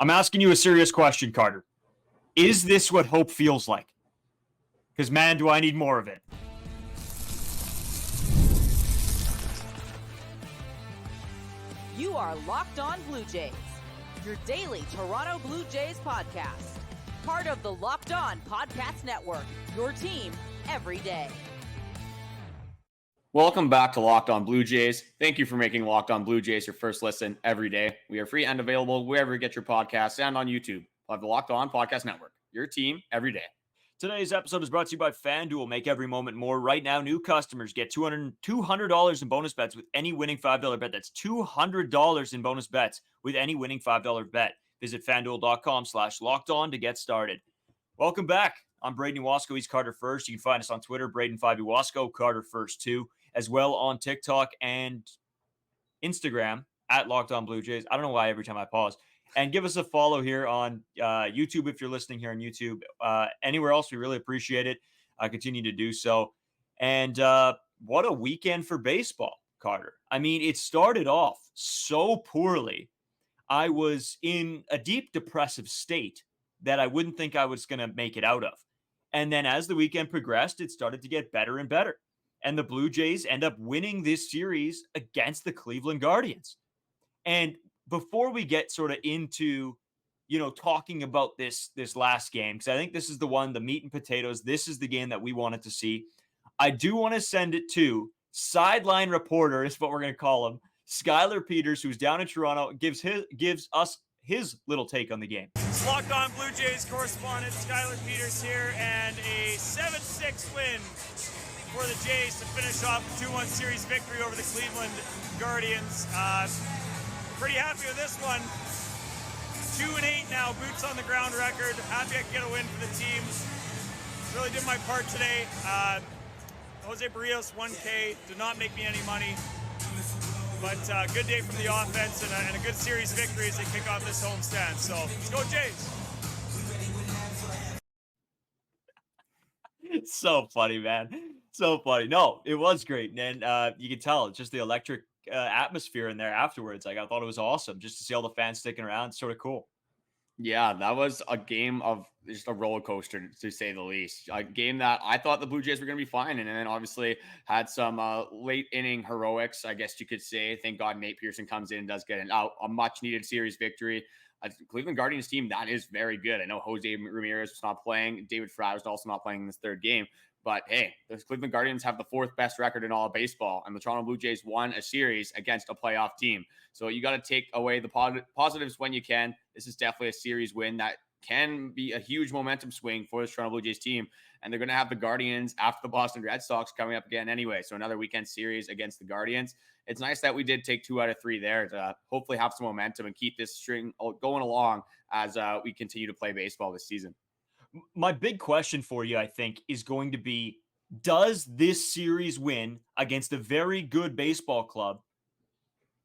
I'm asking you a serious question, Carter. Is this what hope feels like? Because, man, do I need more of it. You are Locked On Blue Jays, your daily Toronto Blue Jays podcast. Part of the Locked On Podcast Network, your team every day. Welcome back to Locked On Blue Jays. Thank you for making Locked On Blue Jays your first listen every day. We are free and available wherever you get your podcasts and on YouTube. Of the Locked On Podcast Network, your team every day. Today's episode is brought to you by FanDuel. Make every moment more. Right now, new customers get $200 in bonus bets with any winning $5 bet. That's $200 in bonus bets with any winning $5 bet. Visit FanDuel.com/LockedOn to get started. Welcome back. I'm Braden Wasco. He's Carter First. You can find us on Twitter, Braden5Wasco, Carter First 2, as well on TikTok and Instagram at Locked On Blue Jays. I don't know why every time I pause. And give us a follow here on YouTube if you're listening here on YouTube. Anywhere else, we really appreciate it. Continue to do so. And what a weekend for baseball, Carter. I mean, it started off so poorly. I was in a deep depressive state that I wouldn't think I was going to make it out of. And then as the weekend progressed, it started to get better and better. And the Blue Jays end up winning this series against the Cleveland Guardians. And before we get sort of into, talking about this last game, because I think this is the one, the meat and potatoes, this is the game that we wanted to see. I do want to send it to sideline reporter, is what we're going to call him, Skylar Peters, who's down in Toronto, gives us his little take on the game. It's Locked On Blue Jays correspondent Skylar Peters here, and a 7-6 win for the Jays to finish off a 2-1 series victory over the Cleveland Guardians. Pretty happy with this one. 2-8 now, boots on the ground record. Happy I could get a win for the team. Really did my part today. Jose Barrios 1K did not make me any money, but good day from the offense and a good series victory as they kick off this homestand. So let's go Jays. So funny, man. So funny. No, it was great. And you can tell it's just the electric atmosphere in there afterwards. Like, I thought it was awesome just to see all the fans sticking around. It's sort of cool. Yeah, that was a game of just a roller coaster, to say the least. A game that I thought the Blue Jays were going to be fine, and then obviously had some late inning heroics, I guess you could say. Thank God Nate Pearson comes in and does get a much needed series victory. Cleveland Guardians team that is very good. I know Jose Ramirez was not playing. David Fry was also not playing in this third game. But hey, the Cleveland Guardians have the fourth best record in all of baseball, and the Toronto Blue Jays won a series against a playoff team. So you got to take away the positives when you can. This is definitely a series win that can be a huge momentum swing for the Toronto Blue Jays team. And they're going to have the Guardians after the Boston Red Sox coming up again anyway. So another weekend series against the Guardians. It's nice that we did take 2 out of 3 there to hopefully have some momentum and keep this string going along as we continue to play baseball this season. My big question for you, I think, is going to be, does this series win against a very good baseball club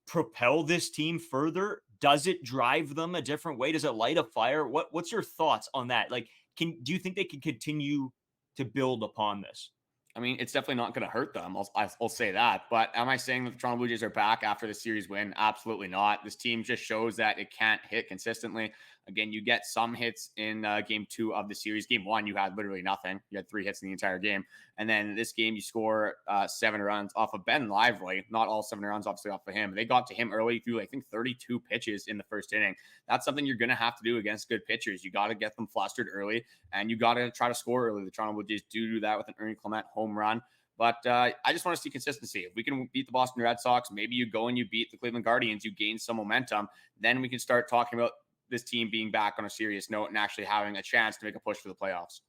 propel this team further? Does it drive them a different way? Does it light a fire? What's your thoughts on that? Like, do you think they can continue to build upon this? I mean, it's definitely not going to hurt them. I'll say that. But am I saying that the Toronto Blue Jays are back after the series win? Absolutely not. This team just shows that it can't hit consistently. Again, you get some hits in game 2 of the series. Game 1, you had literally nothing. You had 3 hits in the entire game. And then this game, you score 7 runs off of Ben Lively. Not all 7 runs, obviously, off of him. They got to him early through, I think, 32 pitches in the first inning. That's something you're going to have to do against good pitchers. You got to get them flustered early, and you got to try to score early. The Toronto Blue Jays do that with an Ernie Clement home run. But I just want to see consistency. If we can beat the Boston Red Sox, maybe you go and you beat the Cleveland Guardians, you gain some momentum. Then we can start talking about this team being back on a serious note and actually having a chance to make a push for the playoffs.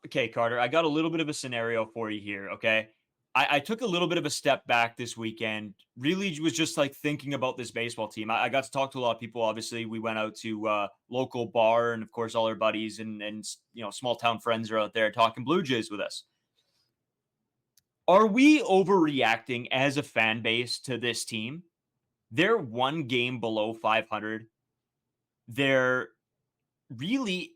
Okay, Carter, I got a little bit of a scenario for you here, okay? I took a little bit of a step back this weekend, really was just like thinking about this baseball team. I got to talk to a lot of people. Obviously, we went out to local bar, and of course, all our buddies and small town friends are out there talking Blue Jays with us. Are we overreacting as a fan base to this team? They're 1 game below 500. They're really,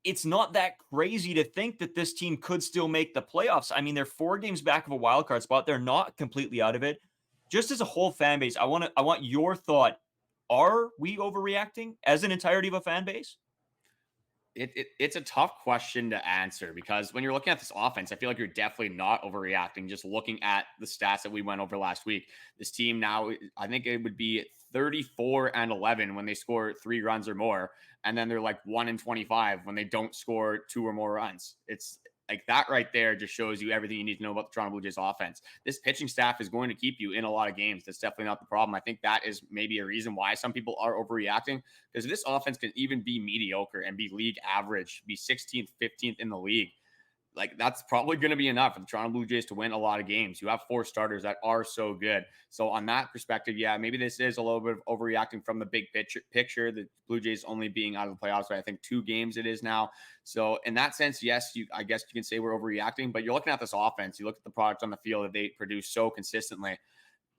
it's not that crazy to think that this team could still make the playoffs. I mean, they're 4 games back of a wild card spot. They're not completely out of it. Just as a whole fan base, I want your thought. Are we overreacting as an entirety of a fan base? It's a tough question to answer because when you're looking at this offense, I feel like you're definitely not overreacting. Just looking at the stats that we went over last week, this team now, I think it would be 34-11 when they score 3 runs or more, and then they're like 1-25 when they don't score 2 or more runs. It's like that right there just shows you everything you need to know about the Toronto Blue Jays offense. This pitching staff is going to keep you in a lot of games. That's definitely not the problem. I think that is maybe a reason why some people are overreacting, because this offense can even be mediocre and be league average, be 16th, 15th in the league. Like, that's probably going to be enough for the Toronto Blue Jays to win a lot of games. You have 4 starters that are so good. So on that perspective, yeah, maybe this is a little bit of overreacting from the big picture. The Blue Jays only being out of the playoffs by I think 2 games it is now. So in that sense, yes, I guess you can say we're overreacting, but you're looking at this offense. You look at the product on the field that they produce so consistently.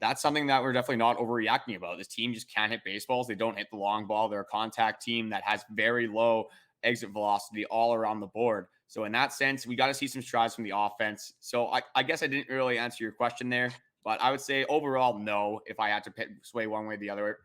That's something that we're definitely not overreacting about. This team just can't hit baseballs. They don't hit the long ball. They're a contact team that has very low exit velocity all around the board. So in that sense, we got to see some strides from the offense. So I guess I didn't really answer your question there, but I would say overall, no, if I had to sway one way or the other.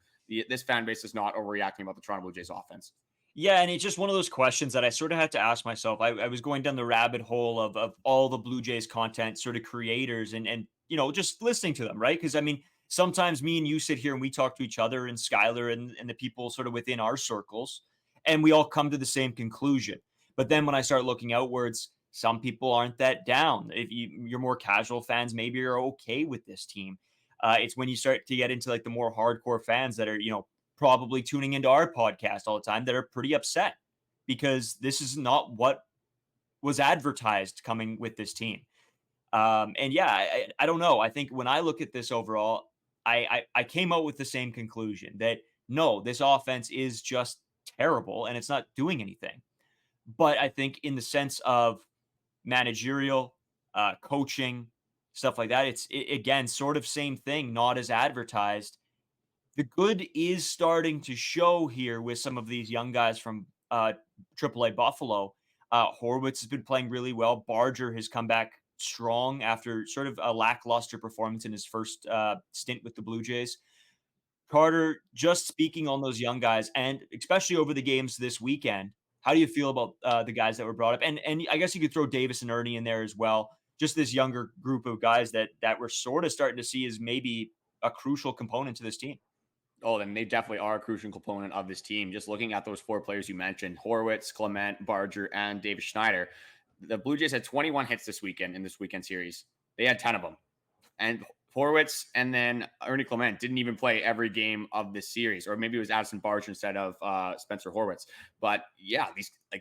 This fan base is not overreacting about the Toronto Blue Jays offense. Yeah, and it's just one of those questions that I sort of had to ask myself. I was going down the rabbit hole of all the Blue Jays content sort of creators and just listening to them, right? Because I mean, sometimes me and you sit here and we talk to each other and Skylar and the people sort of within our circles, and we all come to the same conclusion. But then when I start looking outwards, some people aren't that down. If you're more casual fans, maybe you're okay with this team. It's when you start to get into like the more hardcore fans that are, probably tuning into our podcast all the time that are pretty upset because this is not what was advertised coming with this team. And yeah, I don't know. I think when I look at this overall, I came out with the same conclusion that no, this offense is just terrible and it's not doing anything. But I think in the sense of managerial, coaching, stuff like that, again, sort of same thing, not as advertised. The good is starting to show here with some of these young guys from AAA Buffalo. Horwitz has been playing really well. Barger has come back strong after sort of a lackluster performance in his first stint with the Blue Jays. Carter, just speaking on those young guys, and especially over the games this weekend, how do you feel about the guys that were brought up? And I guess you could throw Davis and Ernie in there as well. Just this younger group of guys that we're sort of starting to see as maybe a crucial component to this team. Oh, then they definitely are a crucial component of this team. Just looking at those 4 players you mentioned, Horwitz, Clement, Barger, and David Schneider. The Blue Jays had 21 hits this weekend in this weekend series. They had 10 of them. And Horwitz and then Ernie Clement didn't even play every game of this series, or maybe it was Addison Barger instead of Spencer Horwitz. But yeah,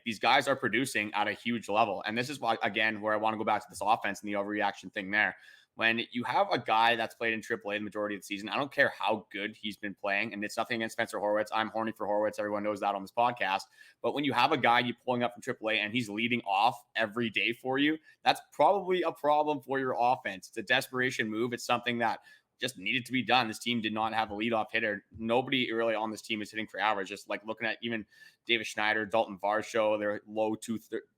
these guys are producing at a huge level. And this is why, again, where I want to go back to this offense and the overreaction thing there. When you have a guy that's played in AAA the majority of the season, I don't care how good he's been playing, and it's nothing against Spencer Horwitz. I'm horny for Horwitz. Everyone knows that on this podcast. But when you have a guy you pulling up from AAA and he's leading off every day for you, that's probably a problem for your offense. It's a desperation move. It's something that just needed to be done. This team did not have a leadoff hitter. Nobody really on this team is hitting for average. Just like looking at even David Schneider, Dalton Varsho, they're low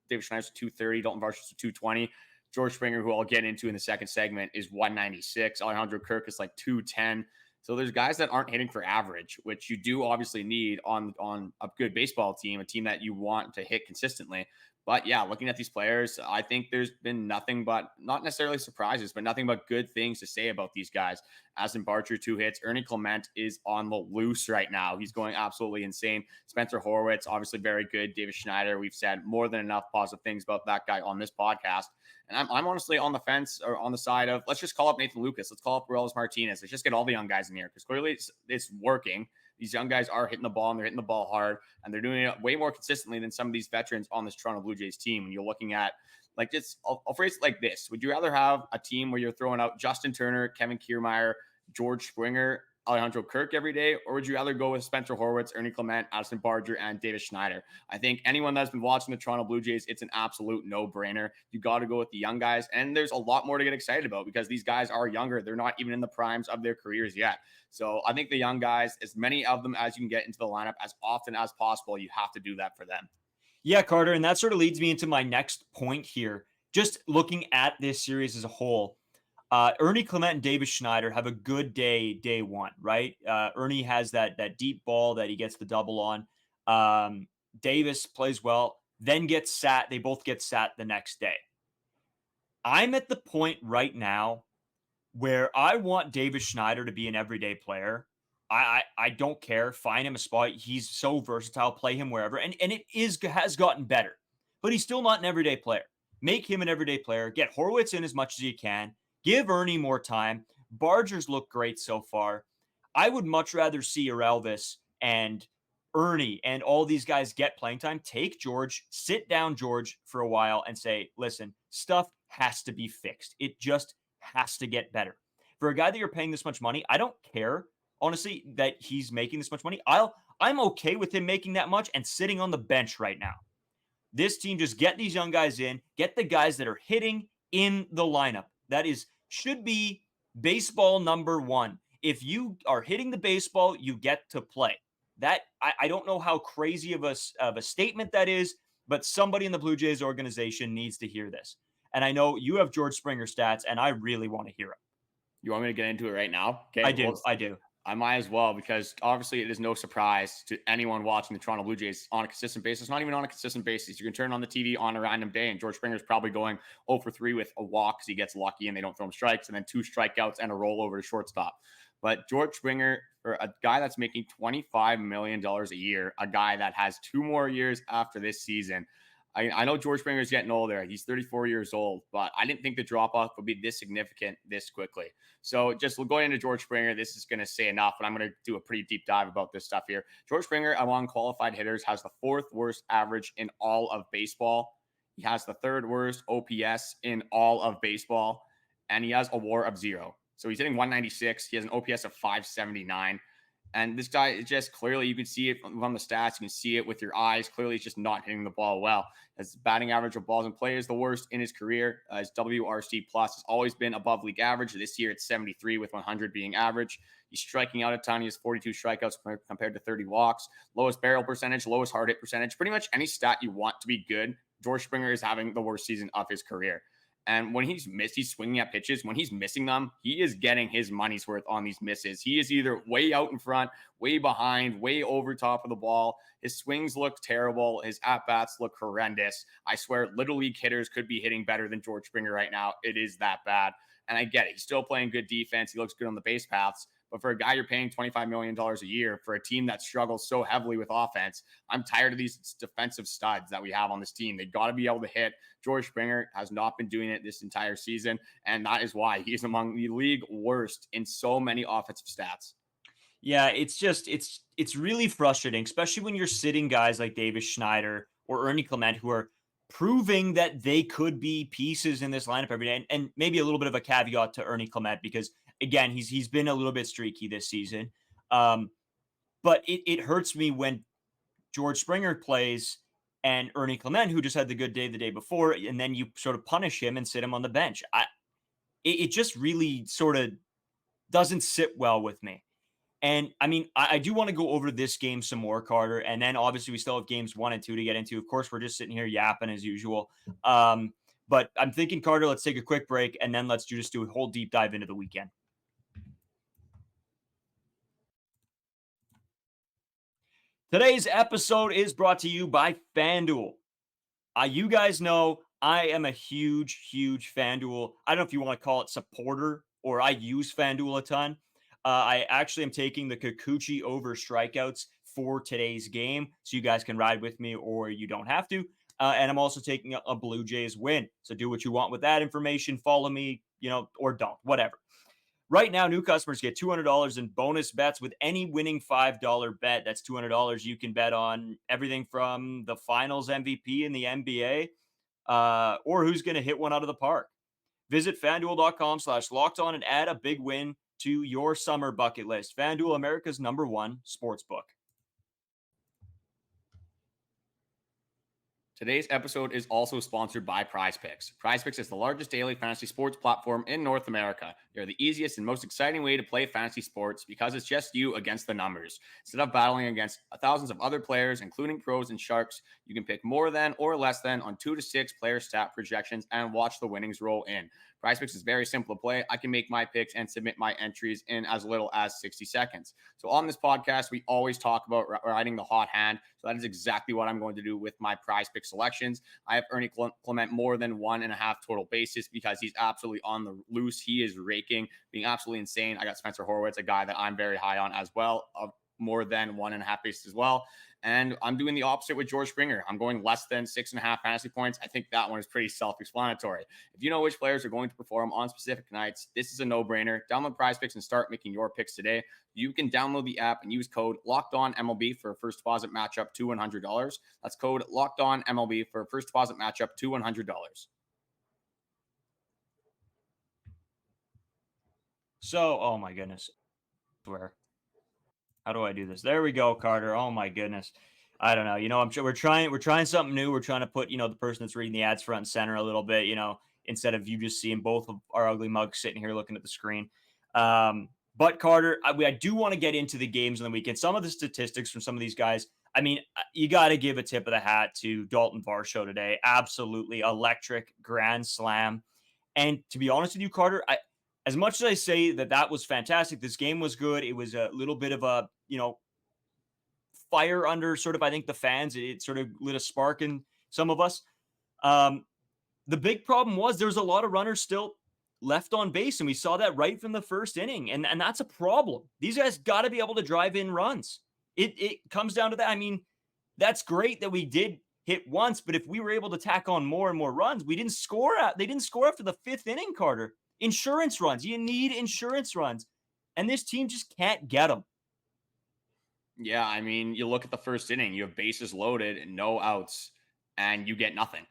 David Schneider's 230, Dalton Varsho's 220. George Springer, who I'll get into in the second segment, is 196. Alejandro Kirk is like 210. So there's guys that aren't hitting for average, which you do obviously need on a good baseball team, a team that you want to hit consistently. But yeah, looking at these players, I think there's been nothing but, not necessarily surprises, but nothing but good things to say about these guys. Addison Barger, 2 hits. Ernie Clement is on the loose right now. He's going absolutely insane. Spencer Horwitz, obviously very good. David Schneider, we've said more than enough positive things about that guy on this podcast. And I'm honestly on the fence or on the side of, let's just call up Nathan Lucas. Let's call up Morales Martinez. Let's just get all the young guys in here because clearly it's working. These young guys are hitting the ball and they're hitting the ball hard and they're doing it way more consistently than some of these veterans on this Toronto Blue Jays team. And you're looking at like this, I'll phrase it like this. Would you rather have a team where you're throwing out Justin Turner, Kevin Kiermaier, George Springer, Alejandro Kirk every day, or would you rather go with Spencer Horwitz, Ernie Clement, Addison Barger, and David Schneider? I think anyone that's been watching the Toronto Blue Jays, it's an absolute no-brainer. You got to go with the young guys, and there's a lot more to get excited about because these guys are younger. They're not even in the primes of their careers yet. So I think the young guys, as many of them as you can get into the lineup as often as possible, you have to do that for them. Yeah, Carter, and that sort of leads me into my next point here. Just looking at this series as a whole, Ernie Clement and Davis Schneider have a good day one, right? Ernie has that deep ball that he gets the double on. Davis plays well, then gets sat. They both get sat the next day. I'm at the point right now where I want Davis Schneider to be an everyday player. I don't care. Find him a spot. He's so versatile. Play him wherever. And it has gotten better, but he's still not an everyday player. Make him an everyday player. Get Horwitz in as much as you can. Give Ernie more time. Barger's look great so far. I would much rather see Elvis and Ernie and all these guys get playing time. Take George, sit down George for a while and say, listen, stuff has to be fixed. It just has to get better. For a guy that you're paying this much money, I don't care, honestly, that he's making this much money. I'm okay with him making that much and sitting on the bench right now. This team, just get these young guys in, get the guys that are hitting in the lineup. That should be baseball number one. If you are hitting the baseball, you get to play. That I don't know how crazy of a statement that is, but somebody in the Blue Jays organization needs to hear this. And I know you have George Springer stats, and I really want to hear it. You want me to get into it right now? Okay, I do. I do. I might as well, because obviously it is no surprise to anyone watching the Toronto Blue Jays on a consistent basis. Not even on a consistent basis. You can turn on the TV on a random day, and George Springer is probably going 0 for 3 with a walk because he gets lucky and they don't throw him strikes, and then 2 strikeouts and a rollover to shortstop. But George Springer, for a guy that's making $25 million a year, a guy that has 2 more years after this season. I know George Springer is getting older. He's 34 years old, but I didn't think the drop-off would be this significant this quickly. So just going into George Springer, this is going to say enough, but I'm going to do a pretty deep dive about this stuff here. George Springer, among qualified hitters, has the 4th worst average in all of baseball. He has the 3rd worst OPS in all of baseball, and he has a WAR of 0. So he's hitting 196. He has an OPS of 579. And this guy is just clearly, you can see it on the stats. You can see it with your eyes. Clearly, he's just not hitting the ball well. His batting average of balls in play is the worst in his career. His WRC plus has always been above league average. This year, it's 73 with 100 being average. He's striking out a ton. He has 42 strikeouts compared to 30 walks. Lowest barrel percentage, lowest hard hit percentage. Pretty much any stat you want to be good, George Springer is having the worst season of his career. And when he's swinging at pitches. When he's missing them, he is getting his money's worth on these misses. He is either way out in front, way behind, way over top of the ball. His swings look terrible. His at-bats look horrendous. I swear, Little League hitters could be hitting better than George Springer right now. It is that bad. And I get it. He's still playing good defense. He looks good on the base paths. But for a guy you're paying $25 million a year for a team that struggles so heavily with offense, I'm tired of these defensive studs that we have on this team. They got to be able to hit. George Springer has not been doing it this entire season, and that is why he's among the league worst in so many offensive stats. Yeah, it's really frustrating, especially when you're sitting guys like Davis Schneider or Ernie Clement who are proving that they could be pieces in this lineup every day. And maybe a little bit of a caveat to Ernie Clement because, again, he's been a little bit streaky this season. But it hurts me when George Springer plays and Ernie Clement, who just had the good day the day before, and then you sort of punish him and sit him on the bench. It just really sort of doesn't sit well with me. And I mean, I do want to go over this game some more, Carter. And then obviously we still have games 1 and 2 to get into. Of course, we're just sitting here yapping as usual. But I'm thinking, Carter, let's take a quick break and then let's just do a whole deep dive into the weekend. Today's episode is brought to you by FanDuel. You guys know I am a huge FanDuel. I don't know if you want to call it supporter, or I use FanDuel a ton. I actually am taking the Kikuchi over strikeouts for today's game, so you guys can ride with me or you don't have to. And I'm also taking a Blue Jays win. So do what you want with that information. Follow me, or don't, whatever. Right now, new customers get $200 in bonus bets with any winning $5 bet. That's $200 you can bet on everything from the finals MVP in the NBA or who's going to hit one out of the park. Visit FanDuel.com/lockedon and add a big win to your summer bucket list. FanDuel, America's #1 sportsbook. Today's episode is also sponsored by PrizePicks. PrizePicks is the largest daily fantasy sports platform in North America. They're the easiest and most exciting way to play fantasy sports because it's just you against the numbers. Instead of battling against thousands of other players, including pros and sharks, you can pick more than or less than on 2 to 6 player stat projections and watch the winnings roll in. PrizePicks is very simple to play. I can make my picks and submit my entries in as little as 60 seconds. So on this podcast, we always talk about riding the hot hand. So that is exactly what I'm going to do with my PrizePick selections. I have Ernie Clement more than 1.5 total bases because he's absolutely on the loose. He is raking, being absolutely insane. I got Spencer Horwitz, a guy that I'm very high on as well, of more than 1.5 bases as well. And I'm doing the opposite with George Springer. I'm going less than 6.5 fantasy points. I think that one is pretty self-explanatory. If you know which players are going to perform on specific nights, this is a no-brainer. Download PrizePicks and start making your picks today. You can download the app and use code LOCKEDONMLB for a first deposit matchup to $100. That's code LOCKEDONMLB for a first deposit matchup to $100. So, oh my goodness. Where? How do I do this? There we go, Carter. Oh my goodness. I don't know. I'm sure we're trying something new. We're trying to put, the person that's reading the ads front and center a little bit, instead of you just seeing both of our ugly mugs sitting here looking at the screen. But Carter, I do want to get into the games on the weekend. Some of the statistics from some of these guys. I mean, you got to give a tip of the hat to Dalton Varsho today. Absolutely electric grand slam. And to be honest with you, Carter, as much as I say that was fantastic, this game was good. It was a little bit of a, fire under sort of, I think, the fans. It sort of lit a spark in some of us. The big problem was there was a lot of runners still left on base, and we saw that right from the first inning. And that's a problem. These guys got to be able to drive in runs. It comes down to that. I mean, that's great that we did hit once, but if we were able to tack on more and more runs, they didn't score after the fifth inning, Carter. Insurance runs. You need insurance runs. And this team just can't get them. Yeah, I mean, you look at the first inning, you have bases loaded and no outs, and you get nothing.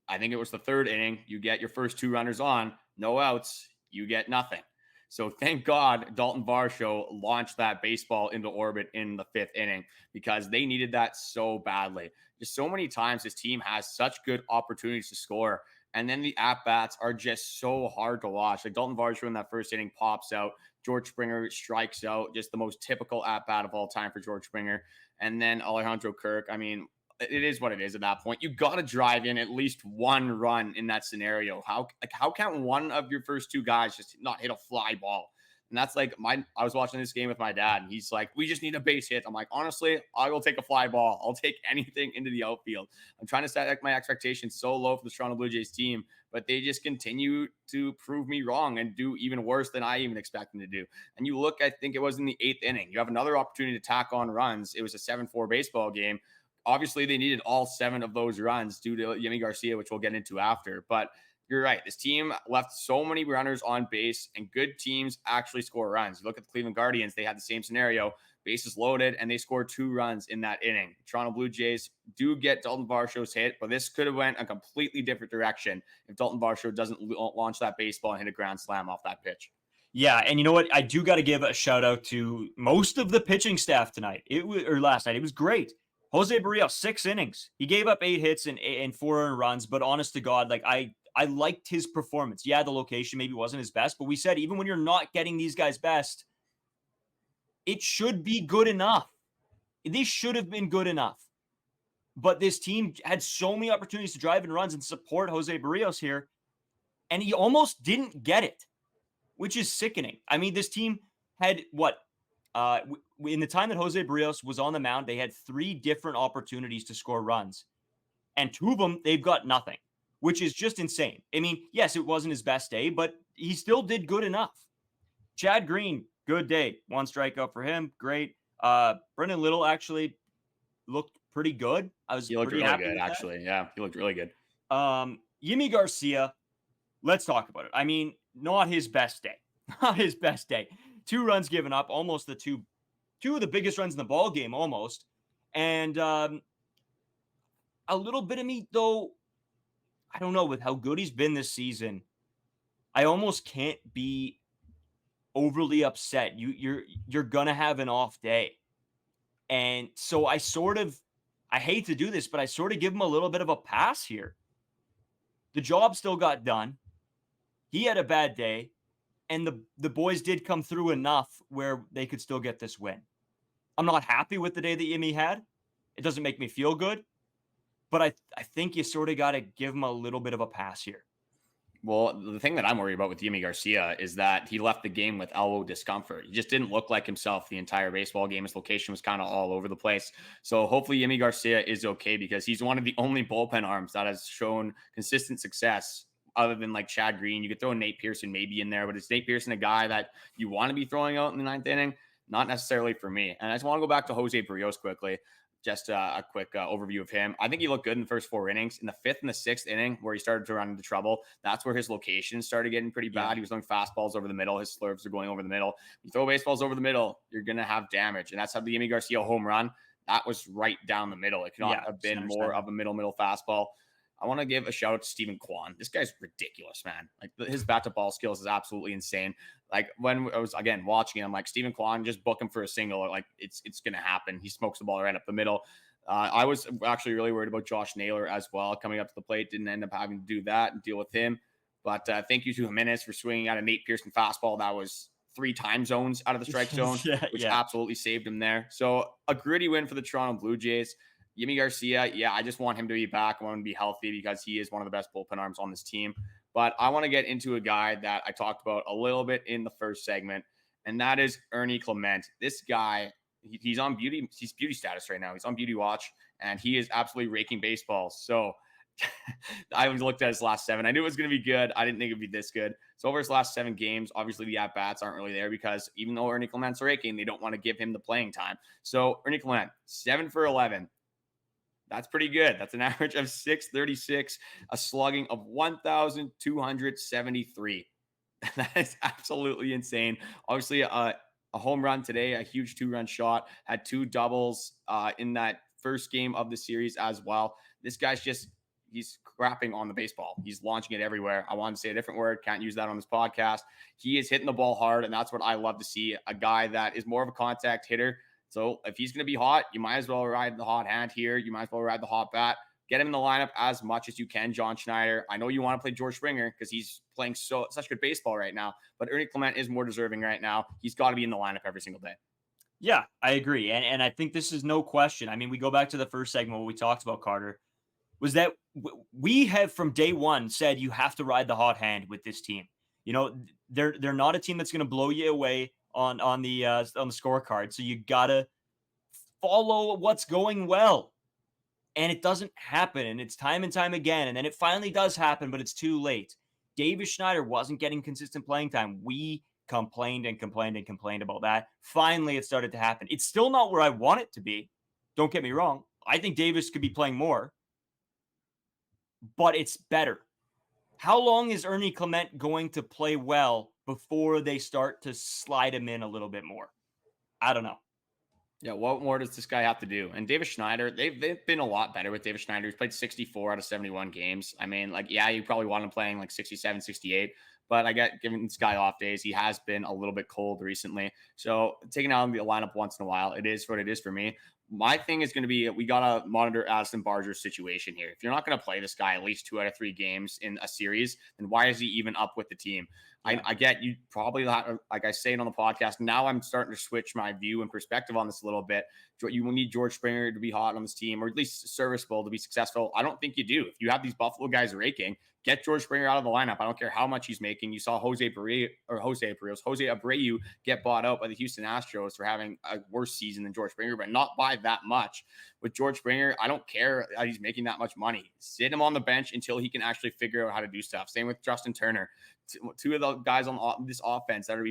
I think it was the third inning. You get your first 2 runners on, no outs, you get nothing. So thank God Dalton Varsho launched that baseball into orbit in the 5th inning because they needed that so badly. Just so many times this team has such good opportunities to score, and then the at-bats are just so hard to watch. Like Dalton Varsho in that first inning pops out. George Springer strikes out, just the most typical at-bat of all time for George Springer. And then Alejandro Kirk, I mean, it is what it is at that point. You got to drive in at least 1 run in that scenario. How can one of your first 2 guys just not hit a fly ball? And that's like I was watching this game with my dad, and he's like, we just need a base hit. I'm like, honestly, I will take a fly ball. I'll take anything into the outfield. I'm trying to set my expectations so low for the Toronto Blue Jays team, but they just continue to prove me wrong and do even worse than I even expect them to do. And you look, I think it was in the 8th inning, you have another opportunity to tack on runs. It was a 7-4 baseball game. Obviously, they needed all 7 of those runs due to Yimi Garcia, which we'll get into after. But you're right. This team left so many runners on base, and good teams actually score runs. You look at the Cleveland Guardians, they had the same scenario. Bases loaded, and they scored 2 runs in that inning. Toronto Blue Jays do get Dalton Varsho's hit, but this could have went a completely different direction if Dalton Varsho doesn't launch that baseball and hit a grand slam off that pitch. Yeah, and you know what? I do got to give a shout out to most of the pitching staff tonight. Last night. It was great. Jose Barrios, 6 innings. He gave up 8 hits and 4 earned runs, but honest to God, like I liked his performance. Yeah, the location maybe wasn't his best, but we said even when you're not getting these guys best, it should be good enough. They should have been good enough. But this team had so many opportunities to drive in runs and support Jose Barrios here, and he almost didn't get it, which is sickening. I mean, this team had what? In the time that Jose Barrios was on the mound, they had 3 different opportunities to score runs. And 2 of them, they've got nothing, which is just insane. I mean, yes, it wasn't his best day, but he still did good enough. Chad Green, good day. 1 strikeout for him. Great. Brendan Little actually looked pretty good. He looked really good, actually. Yeah, he looked really good. Yimi Garcia, let's talk about it. I mean, not his best day. Not his best day. 2 runs given up, almost the two of the biggest runs in the ball game, almost. And a little bit of me, though, I don't know, with how good he's been this season, I almost can't be overly upset. You're gonna have an off day. And so I hate to do this, but I sort of give him a little bit of a pass here. The job still got done. He had a bad day. And the boys did come through enough where they could still get this win. I'm not happy with the day that Yimi had. It doesn't make me feel good. But I think you sort of got to give him a little bit of a pass here. Well, the thing that I'm worried about with Yimi Garcia is that he left the game with elbow discomfort. He just didn't look like himself the entire baseball game. His location was kind of all over the place. So hopefully Yimi Garcia is okay because he's one of the only bullpen arms that has shown consistent success other than like Chad Green. You could throw Nate Pearson maybe in there, but is Nate Pearson a guy that you want to be throwing out in the ninth inning? Not necessarily for me. And I just want to go back to Jose Barrios quickly. Just a quick overview of him. I think he looked good in the first 4 innings. In the fifth and the sixth inning, where he started to run into trouble, that's where his location started getting pretty bad. Yeah. He was throwing fastballs over the middle. His slurves are going over the middle. You throw baseballs over the middle, you're going to have damage. And that's how the Yimi Garcia home run, that was right down the middle. It could not have been more of a middle fastball. I want to give a shout out to Stephen Kwan. This guy's ridiculous, man. Like his bat to ball skills is absolutely insane. Like when I was again watching him, like Stephen Kwan, just book him for a single. Like it's gonna happen. He smokes the ball right up the middle. I was actually really worried about Josh Naylor as well coming up to the plate. Didn't end up having to do that and deal with him. But thank you to Jimenez for swinging out a Nate Pearson fastball that was 3 time zones out of the strike zone, which absolutely saved him there. So a gritty win for the Toronto Blue Jays. Yimi Garcia, yeah, I just want him to be back. I want him to be healthy because he is one of the best bullpen arms on this team. But I want to get into a guy that I talked about a little bit in the first segment, and that is Ernie Clement. This guy, he's on beauty status right now. He's on beauty watch, and he is absolutely raking baseballs. So I looked at his last 7. I knew it was going to be good. I didn't think it'd be this good. So over his last 7 games, obviously the at-bats aren't really there because even though Ernie Clement's raking, they don't want to give him the playing time. So Ernie Clement, 7 for 11. That's pretty good. That's an average of 636, a slugging of 1,273. That is absolutely insane. Obviously, a home run today, a huge 2-run shot, had 2 doubles in that first game of the series as well. This guy's he's crapping on the baseball. He's launching it everywhere. I want to say a different word. Can't use that on this podcast. He is hitting the ball hard, and that's what I love to see. A guy that is more of a contact hitter. So if he's going to be hot, you might as well ride the hot hand here. You might as well ride the hot bat. Get him in the lineup as much as you can, John Schneider. I know you want to play George Springer because he's playing such good baseball right now, but Ernie Clement is more deserving right now. He's got to be in the lineup every single day. Yeah, I agree. And I think this is no question. I mean, we go back to the first segment where we talked about Carter, was that we have from day one said you have to ride the hot hand with this team. You know, they're not a team that's going to blow you away on the scorecard. So you got to follow what's going well. And it doesn't happen. And it's time and time again. And then it finally does happen, but it's too late. Davis Schneider wasn't getting consistent playing time. We complained about that. Finally, it started to happen. It's still not where I want it to be. Don't get me wrong. I think Davis could be playing more, but it's better. How long is Ernie Clement going to play well before they start to slide him in a little bit more? I don't know. Yeah, what more does this guy have to do? And Davis Schneider, they've been a lot better with Davis Schneider. He's played 64 out of 71 games. I mean, like, yeah, you probably want him playing like 67, 68. But I get giving this guy off days. He has been a little bit cold recently. So taking out the lineup once in a while, it is what it is for me. My thing is going to be, we got to monitor Addison Barger's situation here. If you're not going to play this guy at least 2 out of 3 games in a series, then why is he even up with the team? Yeah. I get you probably, like I say it on the podcast, now I'm starting to switch my view and perspective on this a little bit. You will need George Springer to be hot on this team, or at least serviceable to be successful. I don't think you do. If you have these Buffalo guys raking, get George Springer out of the lineup. I don't care how much he's making. You saw Jose Abreu get bought out by the Houston Astros for having a worse season than George Springer, but not by that much. With George Springer, I don't care that he's making that much money. Sit him on the bench until he can actually figure out how to do stuff. Same with Justin Turner. 2 of the guys on this offense that are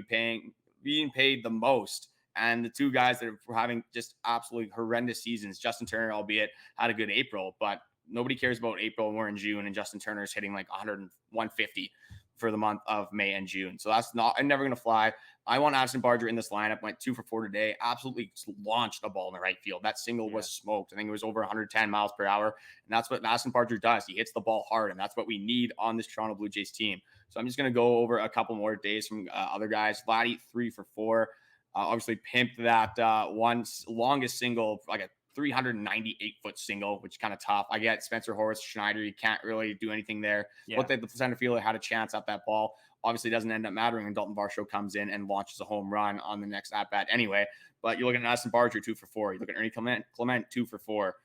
being paid the most. And the 2 guys that are having just absolutely horrendous seasons. Justin Turner, albeit, had a good April, but nobody cares about April and we're in June, and Justin Turner's hitting like 150 for the month of May and June. So that's never going to fly. I want Addison Barger in this lineup. Went 2 for 4 today. Absolutely launched the ball in the right field. That single was smoked. I think it was over 110 miles per hour. And that's what Addison Barger does. He hits the ball hard, and that's what we need on this Toronto Blue Jays team. So I'm just going to go over a couple more days from other guys. Vladdy, 3 for 4. Obviously pimped that one longest single, like a 398-foot single, which is kind of tough. I get Spencer Horwitz, Schneider. You can't really do anything there. Yeah. But the center fielder had a chance at that ball. Obviously, doesn't end up mattering when Dalton Varsho comes in and launches a home run on the next at-bat anyway. But you're looking at Addison Barger, 2 for 4. You look at Ernie Clement, 2 for 4.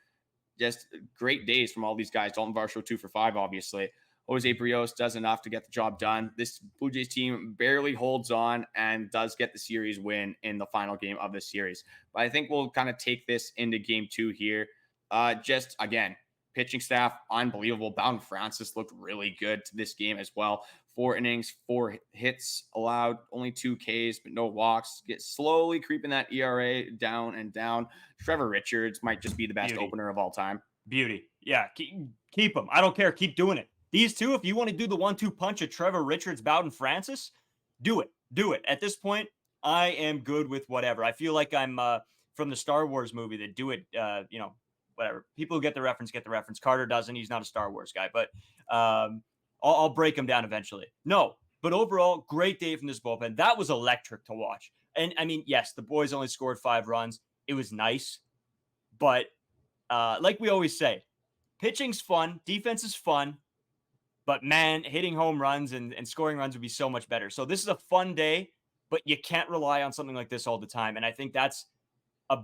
Just great days from all these guys. Dalton Varsho, 2 for 5, obviously. Jose Brios does enough to get the job done. This Blue Jays team barely holds on and does get the series win in the final game of the series. But I think we'll kind of take this into game 2 here. Just again, pitching staff, unbelievable. Bowden Francis looked really good to this game as well. 4 innings, 4 hits allowed, only 2 Ks, but no walks. Get slowly creeping that ERA down and down. Trevor Richards might just be the best opener of all time. Beauty. Yeah, keep them. I don't care. Keep doing it. These two, if you want to do the 1-2 punch of Trevor Richards, Bowden Francis, do it. Do it. At this point, I am good with whatever. I feel like I'm from the Star Wars movie that do it, whatever. People who get the reference, get the reference. Carter doesn't. He's not a Star Wars guy, but I'll break him down eventually. No, but overall, great day from this bullpen. That was electric to watch. And I mean, yes, the boys only scored 5 runs. It was nice. But like we always say, pitching's fun. Defense is fun. But man, hitting home runs and scoring runs would be so much better. So this is a fun day, but you can't rely on something like this all the time. And I think that's a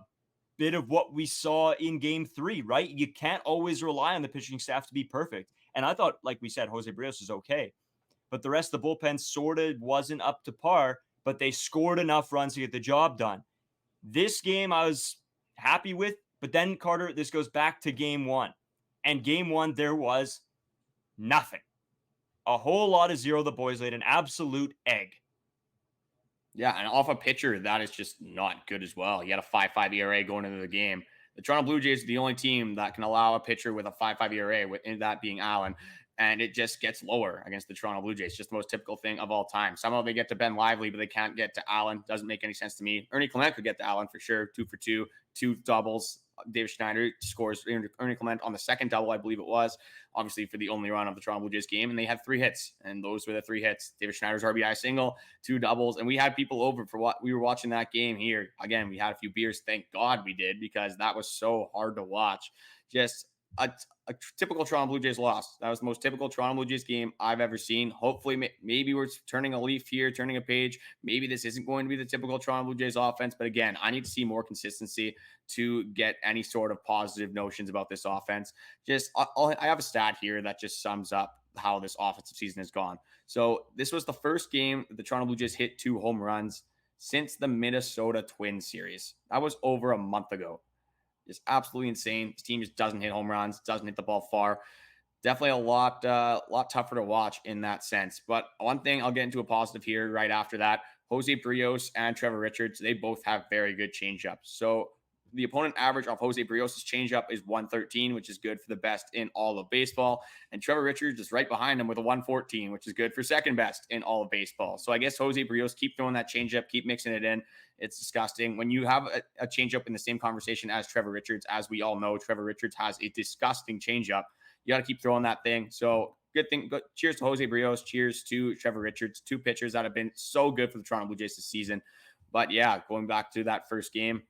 bit of what we saw in game 3, right? You can't always rely on the pitching staff to be perfect. And I thought, like we said, Jose Brios is okay. But the rest of the bullpen sort of wasn't up to par, but they scored enough runs to get the job done. This game I was happy with, but then, Carter, this goes back to game 1. And game 1, there was nothing. A whole lot of 0. The boys laid an absolute egg. Yeah, and off a pitcher, that is just not good as well. He had a 5.5 ERA going into the game. The Toronto Blue Jays are the only team that can allow a pitcher with a 5.5 ERA, with that being Allen, and it just gets lower against the Toronto Blue Jays. Just the most typical thing of all time. Somehow they get to Ben Lively, but they can't get to Allen. Doesn't make any sense to me. Ernie Clement could get to Allen for sure. 2 for 2, 2 doubles. David Schneider scores Ernie Clement on the second double, I believe it was, obviously for the only run of the Toronto Blue Jays game. And they had 3 hits, and those were the 3 hits. David Schneider's RBI single, 2 doubles. And we had people over for what we were watching that game here. Again, we had a few beers. Thank God we did, because that was so hard to watch. Just a typical Toronto Blue Jays loss. That was the most typical Toronto Blue Jays game I've ever seen. Hopefully, maybe we're turning a leaf here, turning a page. Maybe this isn't going to be the typical Toronto Blue Jays offense. But again, I need to see more consistency to get any sort of positive notions about this offense. I have a stat here that just sums up how this offensive season has gone. So this was the first game that the Toronto Blue Jays hit 2 home runs since the Minnesota Twins series. That was over a month ago. It's absolutely insane. This team just doesn't hit home runs, doesn't hit the ball far. Definitely a lot tougher to watch in that sense. But one thing, I'll get into a positive here right after that. Jose Brios and Trevor Richards, they both have very good changeups. So the opponent average of Jose Brios' changeup is 113, which is good for the best in all of baseball. And Trevor Richards is right behind him with a 114, which is good for second best in all of baseball. So I guess Jose Brios, keep throwing that changeup, keep mixing it in. It's disgusting. When you have a changeup in the same conversation as Trevor Richards, as we all know, Trevor Richards has a disgusting changeup. You got to keep throwing that thing. So good thing. Good. Cheers to Jose Brios. Cheers to Trevor Richards. 2 pitchers that have been so good for the Toronto Blue Jays this season. But yeah, going back to that first game,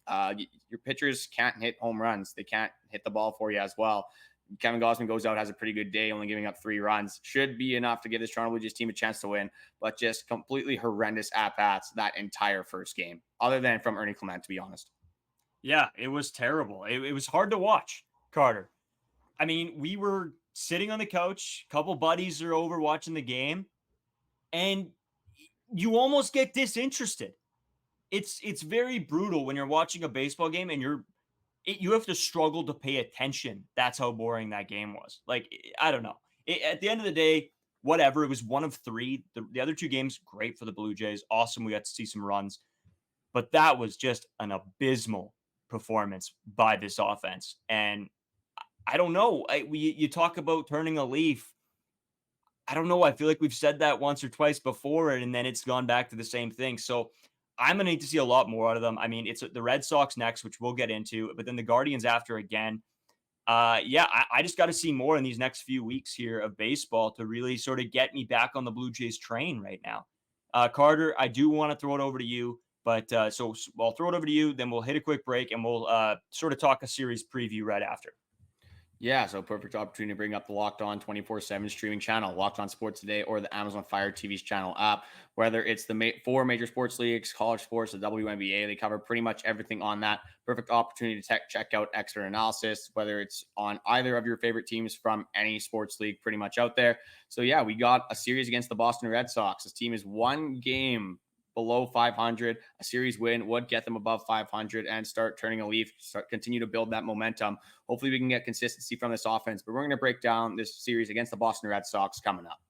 your pitchers can't hit home runs. They can't hit the ball for you as well. Kevin Gausman goes out, has a pretty good day, only giving up 3 runs. Should be enough to give this Toronto Blue Jays team a chance to win, but just completely horrendous at-bats that entire first game, other than from Ernie Clement, to be honest. Yeah, it was terrible. It was hard to watch, Carter. I mean, we were sitting on the couch, a couple buddies are over watching the game, and you almost get disinterested. It's very brutal when you're watching a baseball game and you have to struggle to pay attention. That's how boring that game was. Like, I don't know. At the end of the day, whatever. It was 1 of 3. The other 2 games, great for the Blue Jays. Awesome. We got to see some runs. But that was just an abysmal performance by this offense. And I don't know. You talk about turning a leaf. I don't know. I feel like we've said that once or twice before, and then it's gone back to the same thing. So I'm going to need to see a lot more out of them. I mean, it's the Red Sox next, which we'll get into, but then the Guardians after again. I just got to see more in these next few weeks here of baseball to really sort of get me back on the Blue Jays train right now. Carter, I do want to throw it over to you, but so I'll throw it over to you, then we'll hit a quick break and we'll sort of talk a series preview right after. Yeah, so perfect opportunity to bring up the Locked On 24/7 streaming channel, Locked On Sports Today, or the Amazon Fire TV's channel app. Whether it's the four major sports leagues, college sports, the WNBA, they cover pretty much everything on that. Perfect opportunity to check out expert analysis, whether it's on either of your favorite teams from any sports league pretty much out there. So yeah, we got a series against the Boston Red Sox. This team is one game below 500. A series win would get them above 500 and start turning a leaf, continue to build that momentum. Hopefully we can get consistency from this offense, but we're going to break down this series against the Boston Red Sox coming up.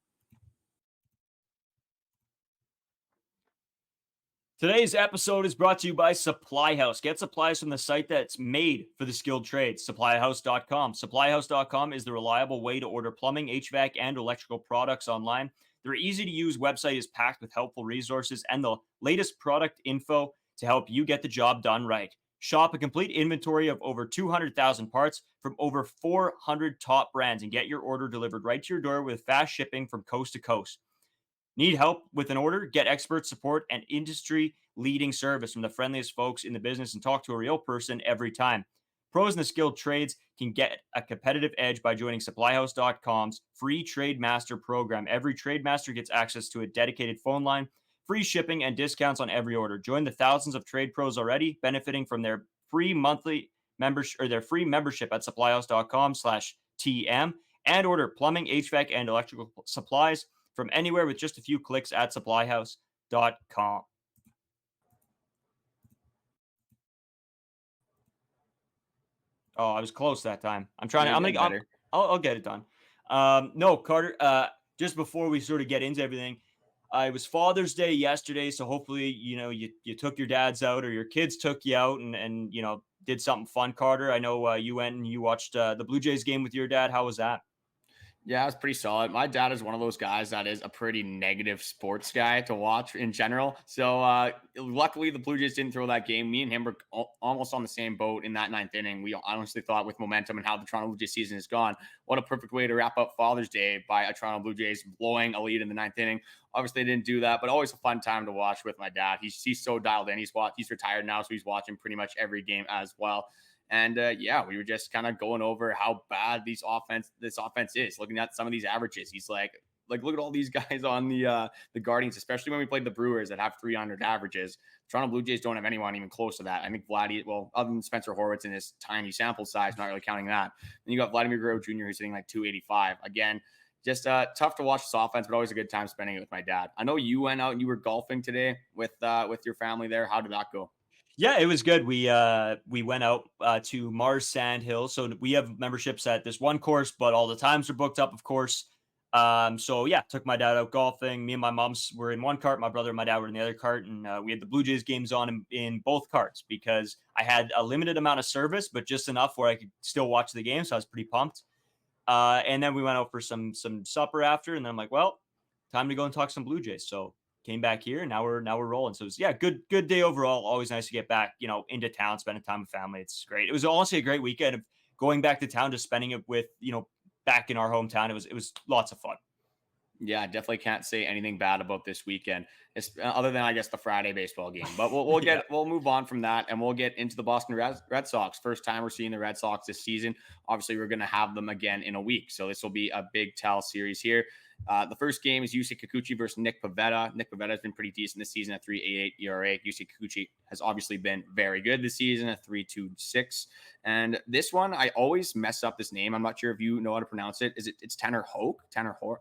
Today's episode is brought to you by Supply House. Get supplies from the site that's made for the skilled trades, supplyhouse.com. Supplyhouse.com is the reliable way to order plumbing, HVAC, and electrical products online. Their easy-to-use website is packed with helpful resources and the latest product info to help you get the job done right. Shop a complete inventory of over 200,000 parts from over 400 top brands and get your order delivered right to your door with fast shipping from coast to coast. Need help with an order? Get expert support and industry-leading service from the friendliest folks in the business and talk to a real person every time. Pros in the skilled trades can get a competitive edge by joining SupplyHouse.com's free Trade Master program. Every Trade Master gets access to a dedicated phone line, free shipping, and discounts on every order. Join the thousands of trade pros already benefiting from their free monthly membership or their free membership at SupplyHouse.com/TM and order plumbing, HVAC, and electrical supplies from anywhere with just a few clicks at supplyhouse.com. Oh, I was close that time. I'm trying to. I'll get it done. No, Carter. Just before we sort of get into everything, it was Father's Day yesterday, so hopefully you took your dads out or your kids took you out and did something fun. Carter, I know you went and you watched the Blue Jays game with your dad. How was that? Yeah, it's pretty solid. My dad is one of those guys that is a pretty negative sports guy to watch in general. So luckily the Blue Jays didn't throw that game. Me and him were almost on the same boat in that ninth inning. We honestly thought with momentum and how the Toronto Blue Jays season is gone, what a perfect way to wrap up Father's Day by a Toronto Blue Jays blowing a lead in the ninth inning. Obviously they didn't do that, but always a fun time to watch with my dad. He's so dialed in. He's retired now, so he's watching pretty much every game as well. And yeah, we were just kind of going over how bad this offense is. Looking at some of these averages, he's like look at all these guys on the Guardians, especially when we played the Brewers that have 300 averages. Toronto Blue Jays don't have anyone even close to that. I think other than Spencer Horwitz in his tiny sample size, not really counting that. Then you got Vladimir Guerrero Jr. who's hitting like 285. Again, just tough to watch this offense, but always a good time spending it with my dad. I know you went out and you were golfing today with your family there. How did that go? Yeah, it was good. We went out to Mars Sand Hill. So we have memberships at this one course, but all the times are booked up, of course. So yeah, took my dad out golfing. Me and my moms were in one cart. My brother and my dad were in the other cart. And we had the Blue Jays games on in both carts because I had a limited amount of service, but just enough where I could still watch the game. So I was pretty pumped. And then we went out for some supper after. And then I'm like, well, time to go and talk some Blue Jays. So came back here and now we're rolling. So it's good day overall. Always nice to get back, into town, spending time with family. It's great. It was honestly a great weekend of going back to town, just spending it with, back in our hometown. It was lots of fun. Yeah, I definitely can't say anything bad about this weekend, other than I guess the Friday baseball game. But we'll move on from that and we'll get into the Boston Red Sox. First time we're seeing the Red Sox this season. Obviously, we're going to have them again in a week, so this will be a big tell series here. The first game is Yusei Kikuchi versus Nick Pivetta. Nick Pivetta has been pretty decent this season at 3.88 ERA. Yusei Kikuchi has obviously been very good this season at 3.26. And this one, I always mess up this name. I'm not sure if you know how to pronounce it. It's Tanner Hoke? Tanner Hoke?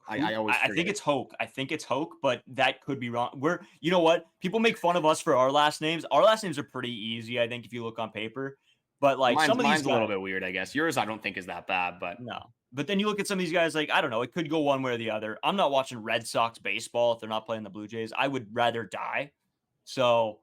I think it's Hoke. I think it's Hoke, but that could be wrong. You know what? People make fun of us for our last names. Our last names are pretty easy, I think, if you look on paper. But like some of these mine's a little bit weird, I guess. Yours, I don't think is that bad, but no. But then you look at some of these guys, like, I don't know, it could go one way or the other. I'm not watching Red Sox baseball if they're not playing the Blue Jays. I would rather die. So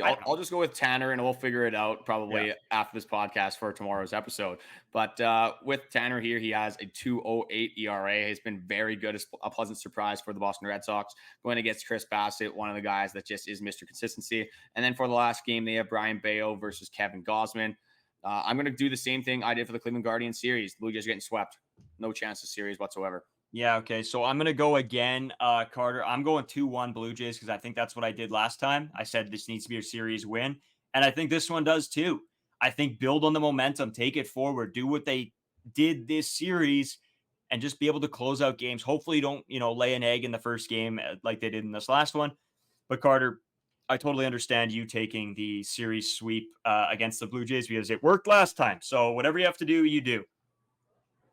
I'll just go with Tanner and we'll figure it out probably after this podcast for tomorrow's episode. But with Tanner here, he has a 2.08 ERA. He's been very good. It's a pleasant surprise for the Boston Red Sox. Going against Chris Bassett, one of the guys that just is Mr. Consistency. And then for the last game, they have Brian Bayo versus Kevin Gausman. I'm going to do the same thing I did for the Cleveland Guardians series. The Blue Jays getting swept. No chance of series whatsoever. Yeah, okay. So I'm going to go again, Carter. I'm going 2-1 Blue Jays because I think that's what I did last time. I said this needs to be a series win, and I think this one does too. I think build on the momentum, take it forward, do what they did this series, and just be able to close out games. Hopefully, don't lay an egg in the first game like they did in this last one. But Carter, I totally understand you taking the series sweep against the Blue Jays because it worked last time. So whatever you have to do, you do.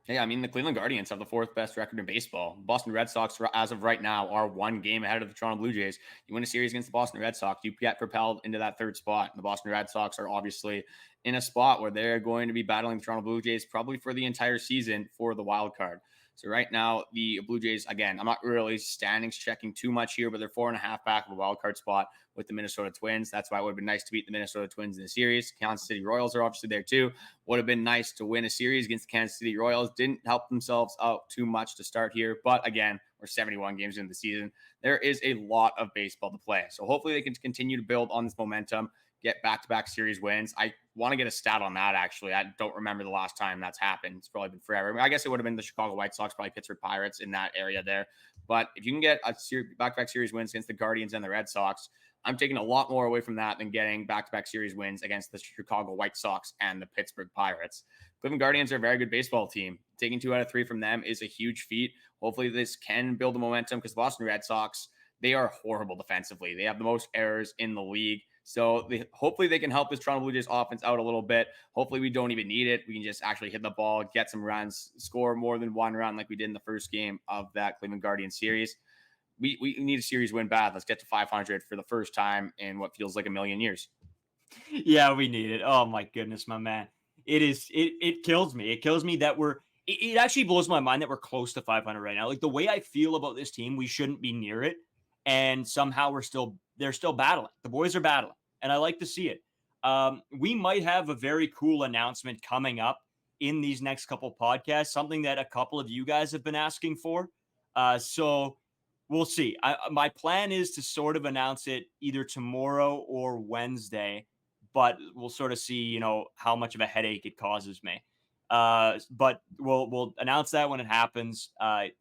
Yeah, I mean, the Cleveland Guardians have the fourth best record in baseball. Boston Red Sox, as of right now, are one game ahead of the Toronto Blue Jays. You win a series against the Boston Red Sox, you get propelled into that third spot. And the Boston Red Sox are obviously in a spot where they're going to be battling the Toronto Blue Jays probably for the entire season for the wild card. So right now, the Blue Jays, again, I'm not really standings checking too much here, but they're 4.5 back of a wild card spot with the Minnesota Twins. That's why it would have been nice to beat the Minnesota Twins in the series. Kansas City Royals are obviously there too. Would have been nice to win a series against the Kansas City Royals. Didn't help themselves out too much to start here. But again, we're 71 games into the season. There is a lot of baseball to play. So hopefully they can continue to build on this momentum, get back-to-back series wins. I want to get a stat on that, actually. I don't remember the last time that's happened. It's probably been forever. I mean, I guess it would have been the Chicago White Sox, probably Pittsburgh Pirates in that area there. But if you can get a back-to-back series wins against the Guardians and the Red Sox, I'm taking a lot more away from that than getting back-to-back series wins against the Chicago White Sox and the Pittsburgh Pirates. Cleveland Guardians are a very good baseball team. Taking 2 out of 3 from them is a huge feat. Hopefully this can build the momentum because Boston Red Sox, they are horrible defensively. They have the most errors in the league. So hopefully they can help this Toronto Blue Jays offense out a little bit. Hopefully we don't even need it. We can just actually hit the ball, get some runs, score more than one run like we did in the first game of that Cleveland Guardians series. We need a series win bad. Let's get to 500 for the first time in what feels like a million years. Yeah, we need it. Oh my goodness, my man. It kills me. It kills me that it actually blows my mind that we're close to 500 right now. Like the way I feel about this team, we shouldn't be near it. And somehow they're still battling. The boys are battling. And I like to see it. We might have a very cool announcement coming up in these next couple podcasts, something that a couple of you guys have been asking for. So we'll see. My plan is to sort of announce it either tomorrow or Wednesday, but we'll sort of see, how much of a headache it causes me. But we'll announce that when it happens.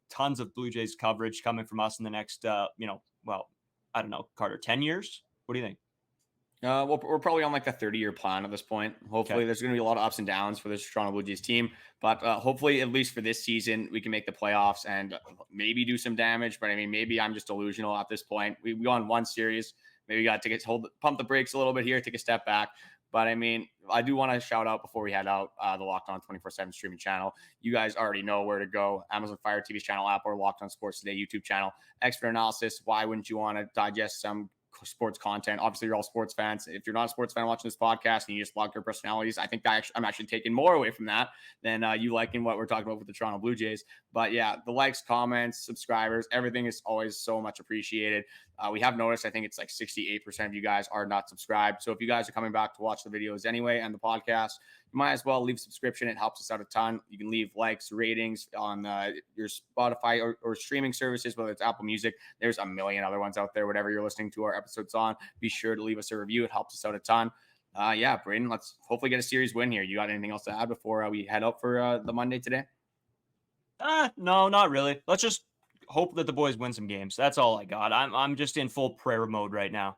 Tons of Blue Jays coverage coming from us in the next, I don't know, Carter, 10 years. What do you think? Well, we're probably on like a 30-year plan at this point. Hopefully there's going to be a lot of ups and downs for this Toronto Blue Jays team, but hopefully at least for this season, we can make the playoffs and maybe do some damage. But I mean, maybe I'm just delusional at this point. We won one series. Maybe we got to pump the brakes a little bit here, take a step back. But I mean, I do want to shout out before we head out the Locked On 24/7 streaming channel. You guys already know where to go. Amazon Fire TV's channel app or Locked On Sports Today YouTube channel. Expert analysis. Why wouldn't you want to digest some sports content? Obviously, you're all sports fans. If you're not a sports fan watching this podcast and you just log your personalities, I think I'm actually taking more away from that than you liking what we're talking about with the Toronto Blue Jays. But yeah, the likes, comments, subscribers, everything is always so much appreciated. We have noticed, I think it's like 68% of you guys are not subscribed. So if you guys are coming back to watch the videos anyway and the podcast, you might as well leave a subscription. It helps us out a ton. You can leave likes, ratings on your Spotify or streaming services, whether it's Apple Music. There's a million other ones out there. Whatever you're listening to our episodes on, be sure to leave us a review. It helps us out a ton. Yeah, Braden, let's hopefully get a series win here. You got anything else to add before we head out for the Monday today? No, not really. Let's just hope that the boys win some games. That's all I got. I'm just in full prayer mode right now.